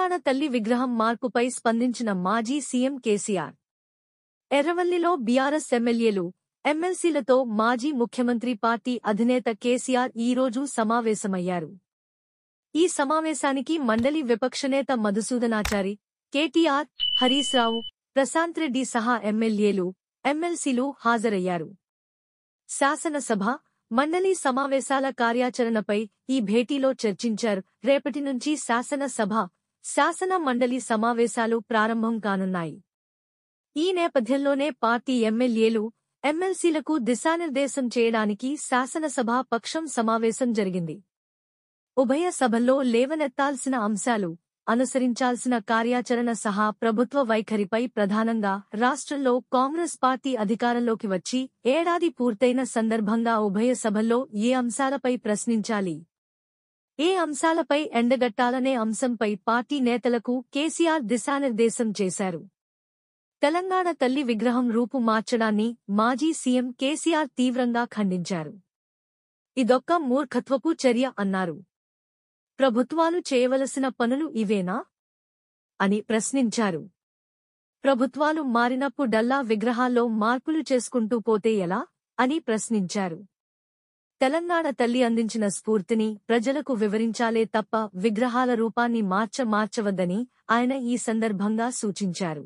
తెలంగాణ తల్లి విగ్రహం మార్పుపై స్పందించిన మాజీ సీఎం కేసీఆర్. ఎర్రవల్లిలో బీఆర్ఎస్ ఎమ్మెల్యేలు, ఎమ్మెల్సీలతో మాజీ ముఖ్యమంత్రి పార్టీ అధినేత కేసీఆర్ ఈరోజు సమావేశమయ్యారు. ఈ సమావేశానికి మండలి విపక్షనేత మధుసూదనాచారి, కేటీఆర్, హరీశ్ రావు, ప్రశాంత్ రెడ్డి సహా ఎమ్మెల్యేలు, ఎమ్మెల్సీలు హాజరయ్యారు. శాసనసభ, మండలి సమావేశాల కార్యాచరణపై ఈ భేటీలో చర్చించారు. రేపటి నుంచి శాసనసభ, శాసన మండలి సమావేశాలు ప్రారంభం కానున్నాయి. ఈ నేపథ్యంలోనే పార్టీ ఎమ్మెల్యేలు, ఎమ్మెల్సీలకు దిశానిర్దేశం చేయడానికి శాసనసభ పక్షం సమావేశం జరిగింది. ఉభయ సభల్లో లేవనెత్తాల్సిన అంశాలు, అనుసరించాల్సిన కార్యాచరణ సహా ప్రభుత్వ వైఖరిపై ప్రధానంగా రాష్ట్రంలో కాంగ్రెస్ పార్టీ అధికారంలోకి వచ్చి ఏడాది పూర్తయిన సందర్భంగా ఉభయ సభల్లో ఏ అంశాలపై ప్రశ్నించాలి, ఏ అంశాలపై ఎండగట్టాలనే అంశంపై పార్టీ నేతలకు కేసీఆర్ దిశానిర్దేశం చేశారు. తెలంగాణ తల్లి విగ్రహం రూపు మార్చడాన్ని మాజీ సీఎం కేసీఆర్ తీవ్రంగా ఖండించారు. ఇదొక్క మూర్ఖత్వపు చర్య అన్నారు. ప్రభుత్వాలు చేయవలసిన పనులు ఇవేనా అని ప్రశ్నించారు. ప్రభుత్వాలు మారినప్పుడల్లా విగ్రహాల్లో మార్పులు చేసుకుంటూ పోతే ఎలా అని ప్రశ్నించారు. తెలంగాణ తల్లి అందించిన స్ఫూర్తిని ప్రజలకు వివరించాలే తప్ప విగ్రహాల రూపాన్ని మార్చవద్దని ఆయన ఈ సందర్భంగా సూచించారు.